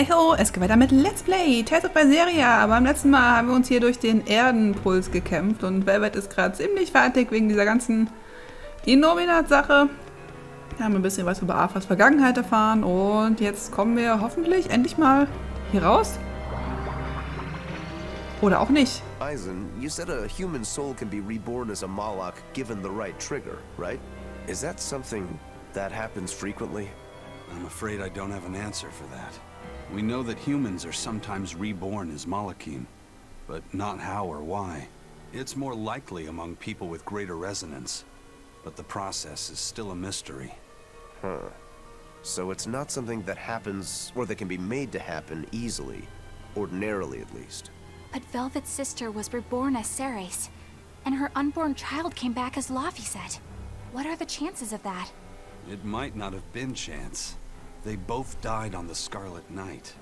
Hi ho, es geht weiter mit Let's Play Tales of Berseria. Beim letzten Mal haben wir uns hier durch den Erdenpuls gekämpft und Velvet ist gerade ziemlich fertig wegen dieser ganzen Dinominat-Sache. Wir haben ein bisschen was über Arthurs Vergangenheit erfahren und jetzt kommen wir hoffentlich endlich mal hier raus. Oder auch nicht. Eisen, you said a human soul can be reborn as a Moloch given the right trigger, right? Is that something that happens frequently? I'm afraid I don't have an answer for that. We know that humans are sometimes reborn as Molochim, but not how or why. It's more likely among people with greater resonance, but the process is still a mystery. Huh. So it's not something that happens, or that can be made to happen easily, ordinarily at least. But Velvet's sister was reborn as Ceres, and her unborn child came back as Laphicet. What are the chances of that? It might not have been chance. They both died on the Scarlet Night.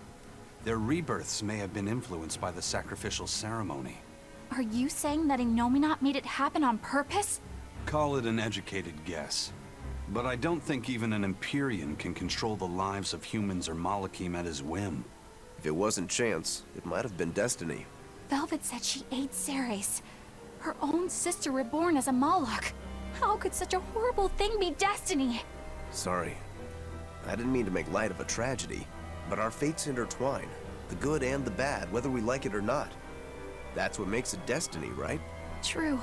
Their rebirths may have been influenced by the sacrificial ceremony. Are you saying that Innominat made it happen on purpose? Call it an educated guess. But I don't think even an Empyrean can control the lives of humans or Molochim at his whim. If it wasn't chance, it might have been destiny. Velvet said she ate Ceres, her own sister reborn as a Moloch. How could such a horrible thing be destiny? Sorry. I didn't mean to make light of a tragedy, but our fates intertwine. The good and the bad, whether we like it or not. That's what makes it destiny, right? True.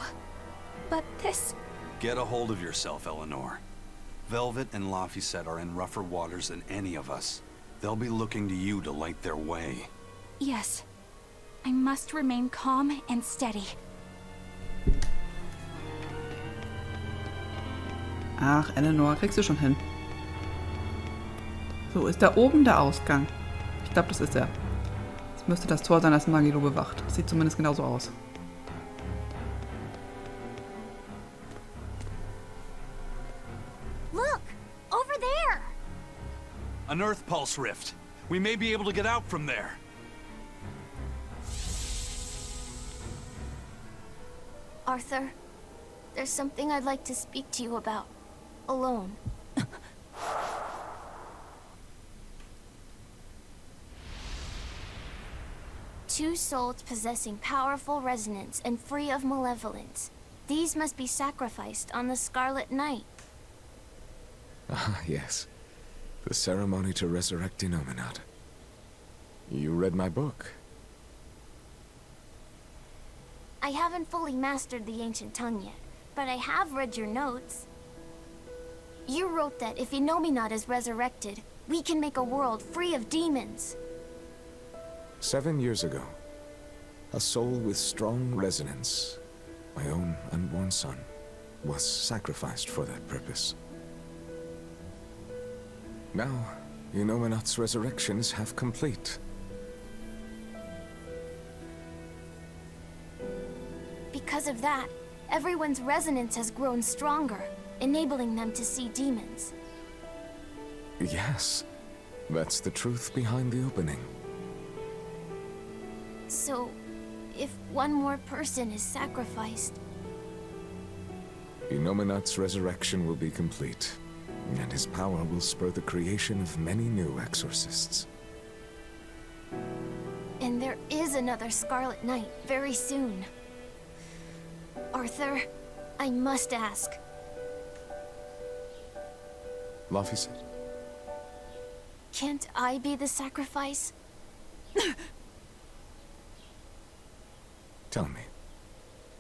But this... Get a hold of yourself, Eleanor. Velvet and Laphicet are in rougher waters than any of us. They'll be looking to you to light their way. Yes. I must remain calm and steady. Ach, Eleanor, kriegst du schon hin. So, ist da oben der Ausgang? Ich glaube, das ist er. Das müsste das Tor sein, das Magilo bewacht. Das sieht zumindest genauso aus. Look! Over there! An Earth Pulse rift. We may be able to get out from there. Arthur, there's something I'd like to speak to you about. Alone. Two souls possessing powerful resonance and free of malevolence. These must be sacrificed on the Scarlet Night. Ah, yes. The ceremony to resurrect Innominat. You read my book. I haven't fully mastered the ancient tongue yet, but I have read your notes. You wrote that if Innominat is resurrected, we can make a world free of demons. 7 years ago, a soul with strong resonance, my own unborn son, was sacrificed for that purpose. Now, Innominat's resurrection is half complete. Because of that, everyone's resonance has grown stronger, enabling them to see demons. Yes, that's the truth behind the opening. So, if one more person is sacrificed... Innominat's resurrection will be complete, and his power will spur the creation of many new exorcists. And there is another Scarlet Night very soon. Arthur, I must ask. Laphicet? Can't I be the sacrifice? Tell me,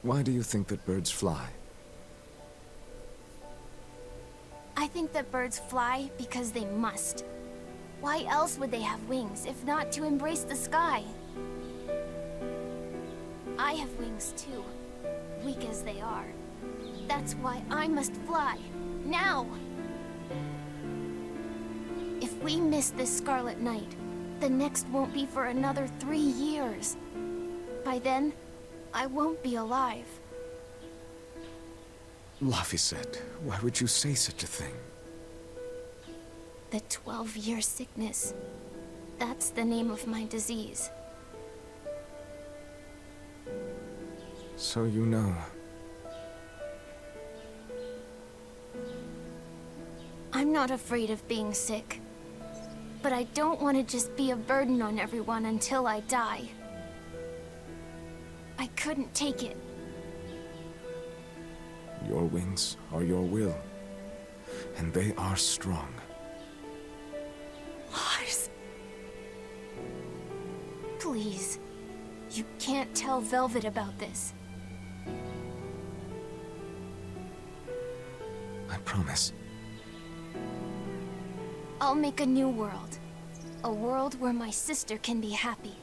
why do you think that birds fly? I think that birds fly because they must. Why else would they have wings if not to embrace the sky? I have wings too, weak as they are. That's why I must fly, now! If we miss this Scarlet Night, the next won't be for another 3 years. By then, I won't be alive. Laphicet, why would you say such a thing? The 12-year sickness. That's the name of my disease. So you know. I'm not afraid of being sick. but I don't want to just be a burden on everyone until I die. I couldn't take it. Your wings are your will, and they are strong. Lars. Please, you can't tell Velvet about this. I promise. I'll make a new world. A world where my sister can be happy.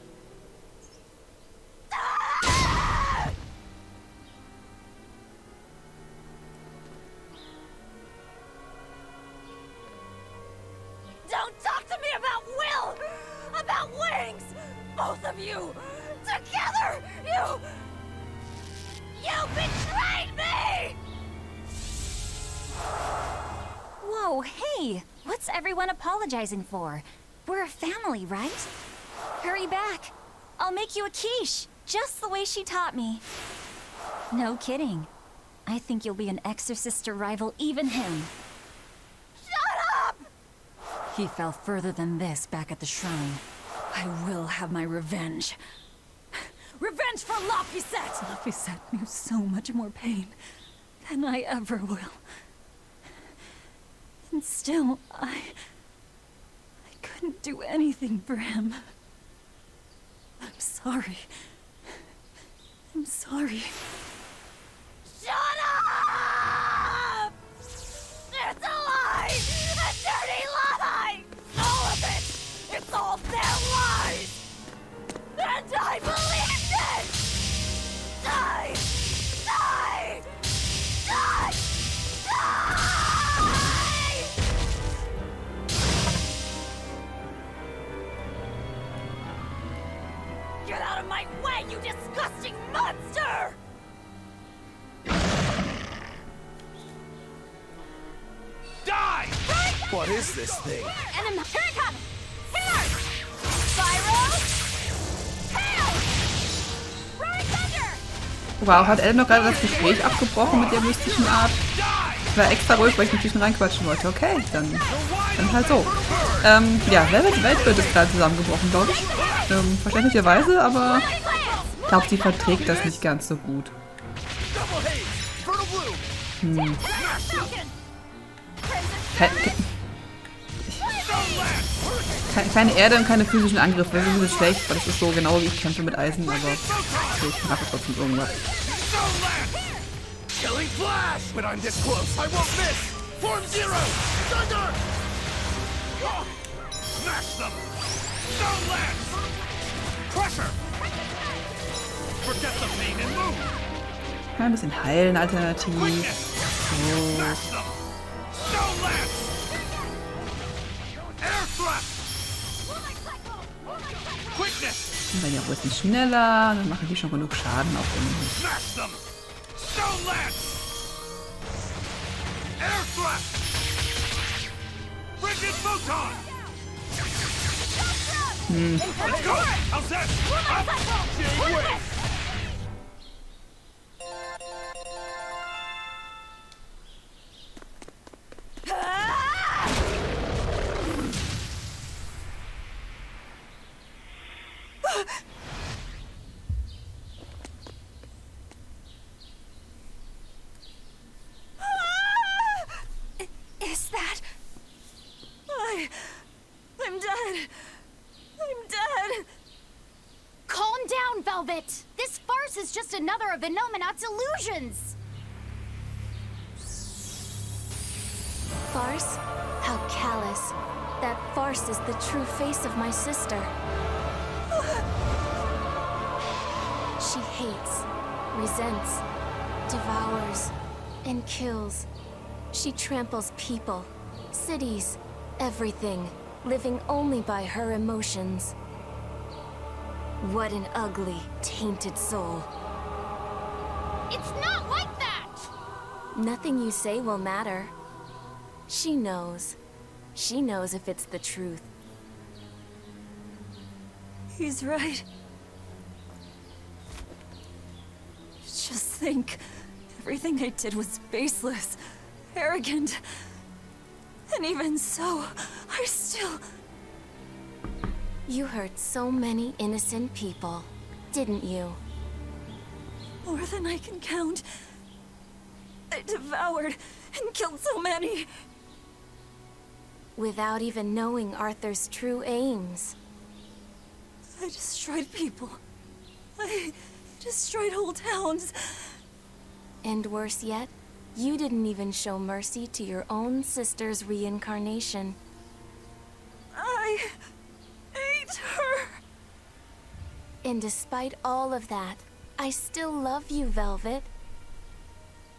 Don't talk to me about will! About wings! Both of you! Together! You betrayed me! Whoa, hey! What's everyone apologizing for? We're a family, right? Hurry back. I'll make you a quiche, just the way she taught me. No kidding. I think you'll be an exorcist to rival even him. Shut up! He fell further than this back at the shrine. I will have my revenge. Revenge for Laphicet! Laphicet knew so much more pain than I ever will. And still, I couldn't do anything for him. I'm sorry. I'm sorry. Shut up! It's a lie! A dirty lie! All of it! It's all their lies! And I believed it! Die! Die! Die! Die! Get out of my way, you disgusting monster! Die! What is this thing? Enemy! Here it comes! Here! Spyro! Hail! Right thunder! Wow, hat Ellen noch gerade das Gespräch abgebrochen mit der mystischen Art? Ich war extra ruhig, weil ich mit zwischen reinquatschen wollte. Okay, dann halt so. Ja, Welt ist gerade zusammengebrochen, glaube ich. Verständlicherweise, aber ich glaube, sie verträgt das nicht ganz so gut. Keine Erde und keine physischen Angriffe, das ist ein bisschen schlecht, weil das ist so genau wie ich kämpfe mit Eisen, aber okay, ich mache trotzdem irgendwas. Killing Flash! When I'm this close, I won't miss! Form Zero! Thunder! Smash them! Stone Lance! Crusher! Forget the pain and move! Ja, ein bisschen heilen, alternativ. So. Smash them! Stone Lance! Air thrust! Quickness! Dann werden die auch ein bisschen schneller, dann machen die schon genug Schaden auf den. Smash them! Stone Lance! Air thrust! Frigid photon! Let's go! How's that? Is that... I'm dead. I'm dead. Calm down, Velvet! This farce is just another of Innominat's illusions! Farce? How callous. That farce is the true face of my sister. She hates, resents, devours, and kills. She tramples people, cities, everything, living only by her emotions. What an ugly, tainted soul. It's not like that! Nothing you say will matter. She knows. She knows if it's the truth. He's right. Just think, everything I did was baseless, arrogant. And even so, I still... You hurt so many innocent people, didn't you? More than I can count. I devoured and killed so many. Without even knowing Arthur's true aims. I destroyed people. I destroyed whole towns. And worse yet, you didn't even show mercy to your own sister's reincarnation. I ate her. And despite all of that, I still love you, Velvet.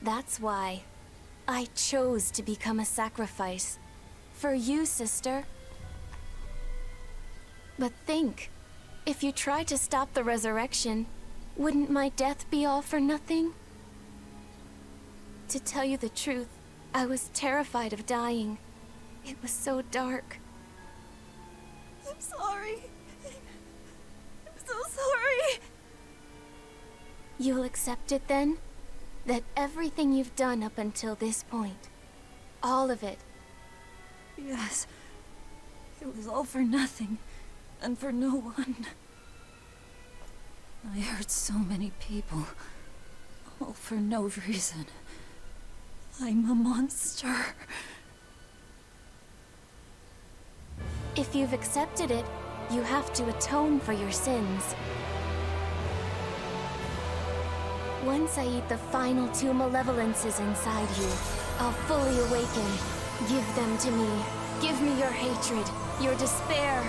That's why I chose to become a sacrifice. For you, sister. But think, if you tried to stop the resurrection, wouldn't my death be all for nothing? To tell you the truth, I was terrified of dying. It was so dark. I'm sorry. I'm so sorry. You'll accept it then? That everything you've done up until this point, all of it. Yes. It was all for nothing, and for no one. I hurt so many people, all for no reason. I'm a monster. If you've accepted it, you have to atone for your sins. Once I eat the final 2 malevolences inside you, I'll fully awaken. Give them to me. Give me your hatred, your despair.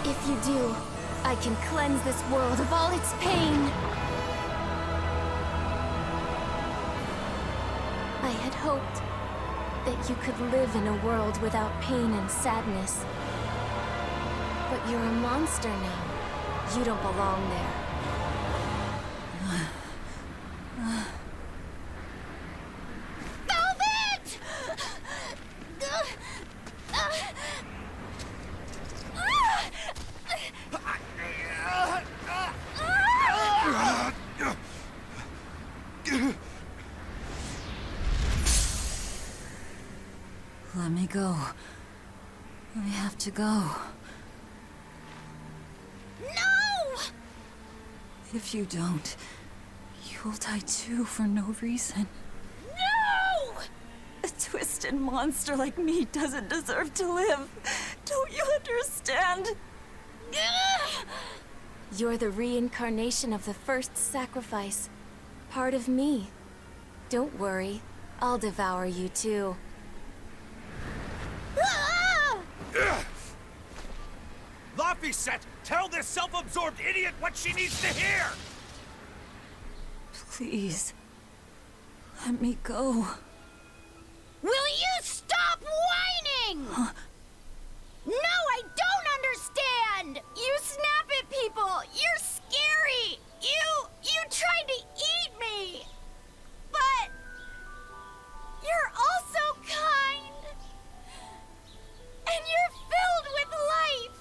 If you do, I can cleanse this world of all its pain. I had hoped that you could live in a world without pain and sadness. But you're a monster now. You don't belong there. Velvet! Let me go. I have to go. No! If you don't, you'll die too for no reason. No! A twisted monster like me doesn't deserve to live. Don't you understand? You're the reincarnation of the first sacrifice. Part of me. Don't worry, I'll devour you too. Laphicet, tell this self-absorbed idiot what she needs to hear! Please, let me go. Will you stop whining? No, I don't understand! You snap at people! You're scary! You tried to eat me! But you're also kind! And you're filled with life!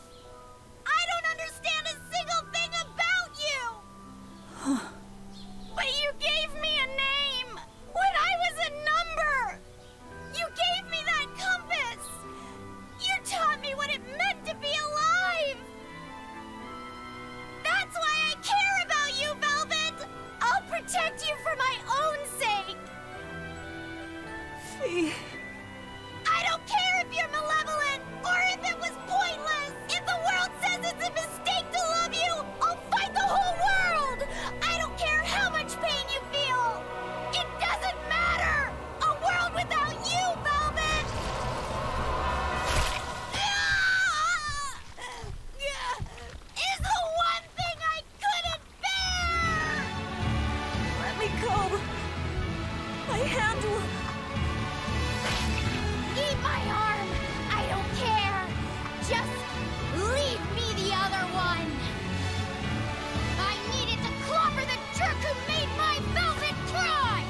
I don't understand a single thing about you! But you gave me a name! When I was a number! You gave me that compass! You taught me what it meant to be alive! That's why I care about you, Velvet! I'll protect you for my own sake! Fee. I don't care if you're malevolent, or if it was pointless! If the world says it's a mistake to love you, I'll fight the whole world! I don't care how much pain you feel! It doesn't matter! A world without you, Velvet! Is the one thing I couldn't bear! Let me go. My hand will... Eat my arm! I don't care! Just leave me the other one! I needed to clobber the jerk who made my velvet cry!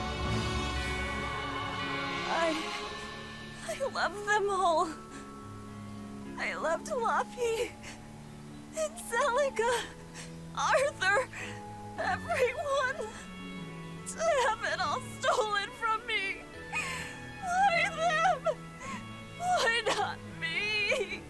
I love them all. I loved Laphie and Celica, Arthur, everyone. To have it all stolen from me. Why them? Why not me?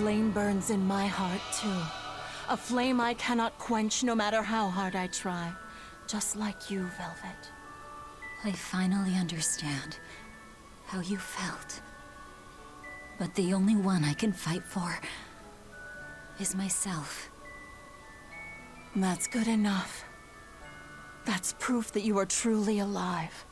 flame burns in my heart, too. A flame I cannot quench no matter how hard I try. Just like you, Velvet. I finally understand how you felt. But the only one I can fight for is myself. That's good enough. That's proof that you are truly alive.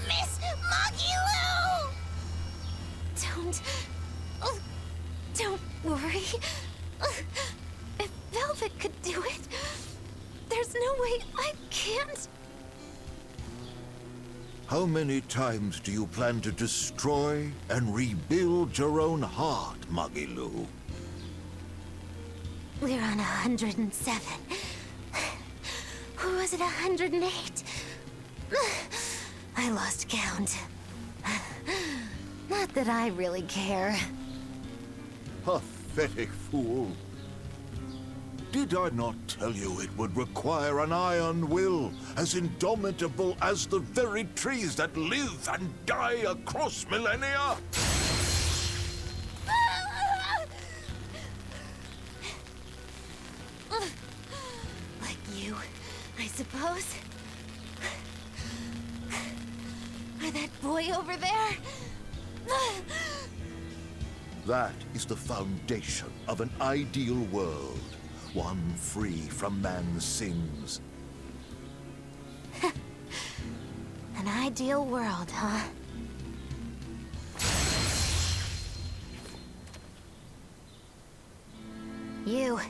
Miss Magilou! Don't worry. If Velvet could do it, there's no way I can't. How many times do you plan to destroy and rebuild your own heart, Magilou? We're on 107. Or was it 108? I lost count. Not that I really care. Pathetic fool. Did I not tell you it would require an iron will, as indomitable as the very trees that live and die across millennia? Like you, I suppose. Or that boy over there. That is the foundation of an ideal world. One free from man's sins. An ideal world, huh? You,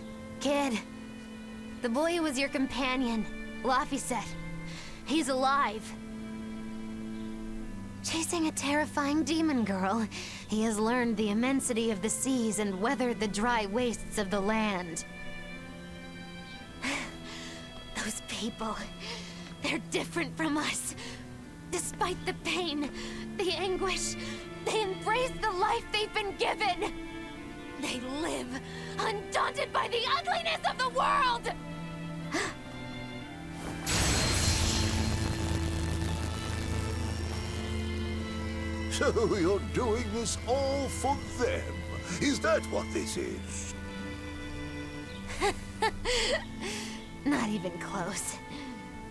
kid. The boy who was your companion, Laphicet. He's alive. Chasing a terrifying demon girl, he has learned the immensity of the seas and weathered the dry wastes of the land. Those people, they're different from us. Despite the pain, the anguish, they embrace the life they've been given. They live, undaunted by the ugliness of the world! So you're doing this all for them? Is that what this is? Not even close.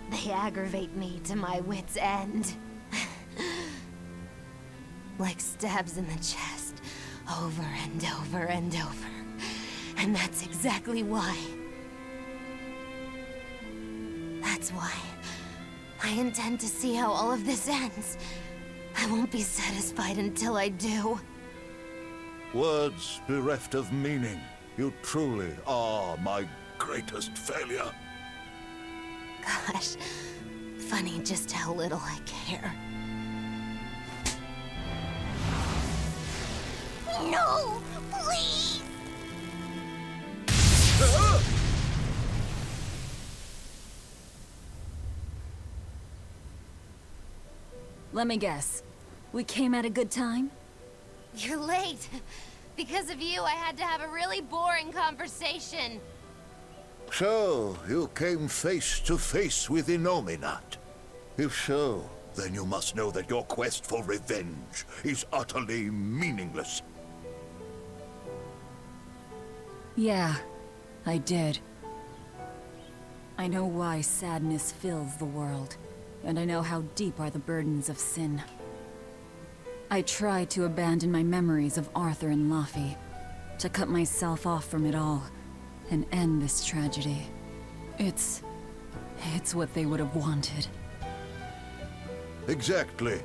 They aggravate me to my wit's end. Like stabs in the chest, over and over and over. And that's exactly why. That's why I intend to see how all of this ends. I won't be satisfied until I do. Words bereft of meaning. You truly are my greatest failure. Gosh, funny just how little I care. No! Please! Let me guess. We came at a good time? You're late. Because of you, I had to have a really boring conversation. So, you came face to face with Innominat. If so, then you must know that your quest for revenge is utterly meaningless. Yeah, I did. I know why sadness fills the world, and I know how deep are the burdens of sin. I tried to abandon my memories of Arthur and Laffy, to cut myself off from it all, and end this tragedy. It's what they would have wanted. Exactly.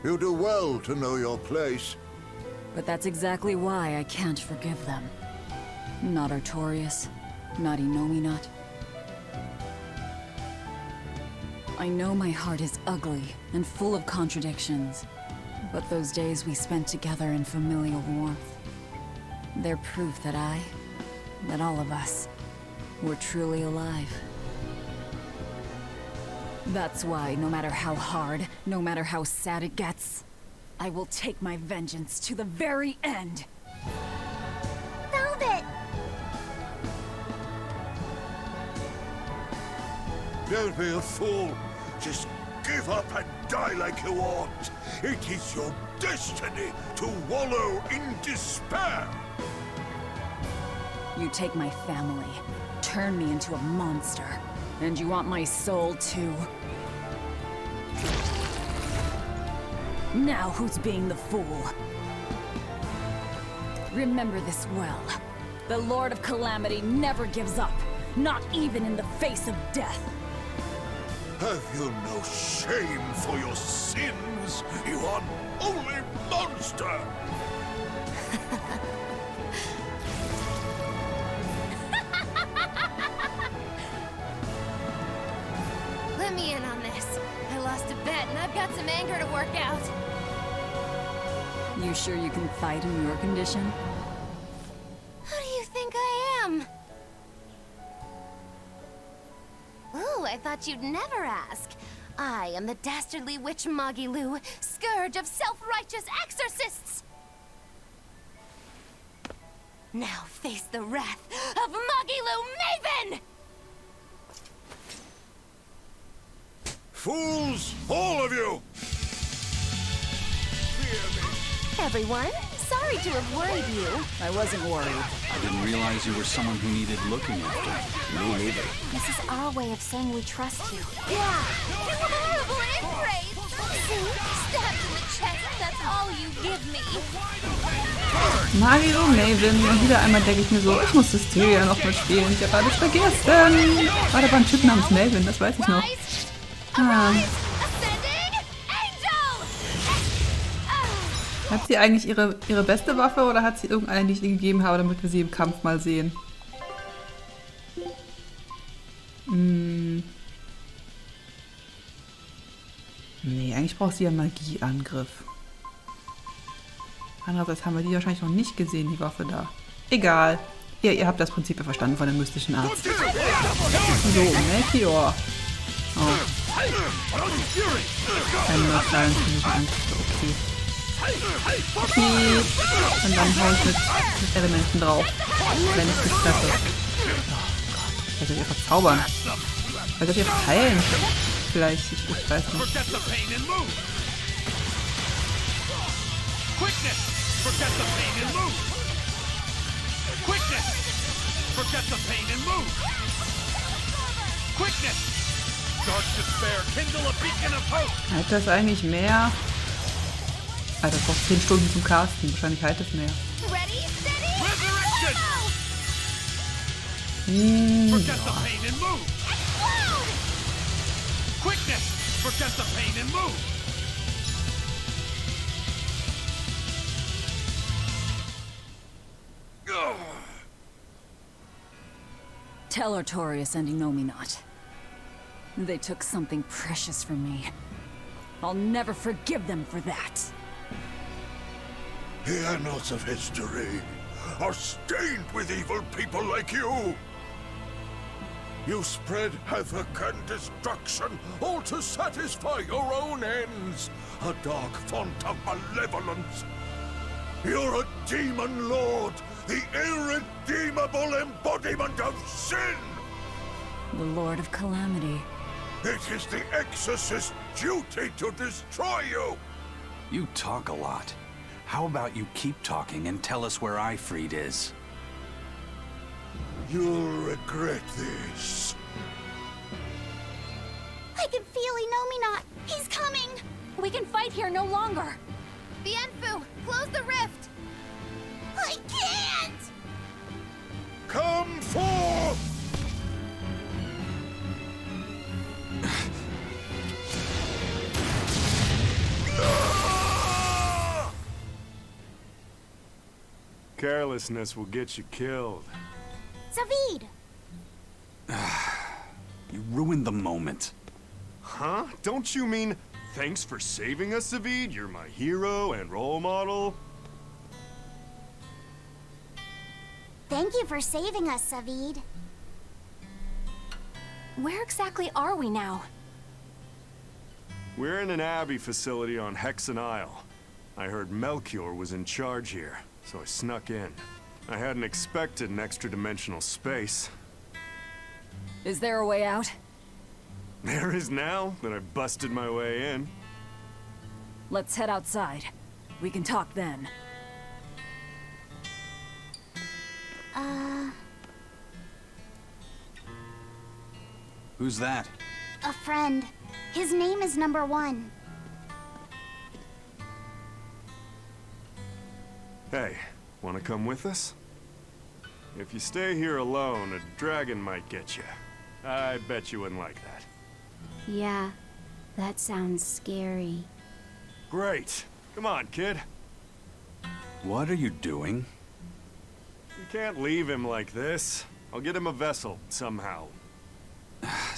You do well to know your place. But that's exactly why I can't forgive them. Not Artorias, not Innominat. I know my heart is ugly and full of contradictions, but those days we spent together in familial warmth, they're proof that all of us, were truly alive. That's why, no matter how hard, no matter how sad it gets, I will take my vengeance to the very end. Velvet! Don't be a fool. Just give up and die like you ought. It is your destiny to wallow in despair. You take my family, turn me into a monster, and you want my soul too? Now who's being the fool? Remember this well. The Lord of Calamity never gives up, not even in the face of death. Have you no shame for your sins, you unholy monster? Let me in on this. I lost a bet and I've got some anger to work out. You sure you can fight in your condition? Who do you think I am? Ooh, I thought you'd never ask. I am the dastardly witch Magilu, scourge of self-righteous exorcists! Now face the wrath of Magilu Maven! Fools, all of you! Everyone, sorry to have worried you. I wasn't worried. I didn't realize you were someone who needed looking after. Me neither. This is our way of saying we trust you. Yeah! You horrible ingrates! See? Stabbed in the chest, that's all you give me. Mario, Maven und wieder einmal denke ich mir so, ich muss Hysteria noch mal spielen. Ich habe alles vergessen. War da war ein Typ namens Melvin, das weiß ich noch. Ah. Hat sie eigentlich ihre beste Waffe oder hat sie irgendeine, die ich ihr gegeben habe, damit wir sie im Kampf mal sehen? Nee, eigentlich braucht sie ja Magieangriff. Andererseits haben wir die wahrscheinlich noch nicht gesehen, die Waffe da. Egal. Ihr habt das Prinzip ja verstanden von dem mystischen Arzt. So, Melchior. Oh. Keine kleinen physischen Angriffe, okay. Okay. Und dann hau ich mit Elementen drauf. Wenn ich das treffe. Oh Gott. Was soll ihr verzaubern? Was soll ihr heilen? Vielleicht, ich weiß nicht. Halt das eigentlich mehr? Alter, das braucht 10 Stunden zum Casten. Wahrscheinlich halt es mehr. Tell Artorias and Inominat. They took something precious from me. I'll never forgive them for that. The annals of history are stained with evil people like you. You spread havoc and destruction, all to satisfy your own ends. A dark font of malevolence. You're a demon lord, the irredeemable embodiment of sin. The Lord of Calamity. It is the exorcist's duty to destroy you. You talk a lot. How about you keep talking and tell us where Ifrid is? You'll regret this. I can feel Inominat. He's coming. We can fight here no longer. Bienfu, close the rift. I can't. Come forth! Carelessness will get you killed. Zavid! You ruined the moment. Huh? Don't you mean, thanks for saving us, Savid? You're my hero and role model? Thank you for saving us, Savid. Where exactly are we now? We're in an Abbey facility on Hexen Isle. I heard Melchior was in charge here, so I snuck in. I hadn't expected an extra-dimensional space. Is there a way out? There is now that I busted my way in. Let's head outside. We can talk then. Who's that? A friend. His name is Number 1. Hey, wanna come with us? If you stay here alone, a dragon might get you. I bet you wouldn't like that. Yeah, that sounds scary. Great. Come on, kid. What are you doing? You can't leave him like this. I'll get him a vessel, somehow.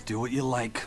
Do what you like.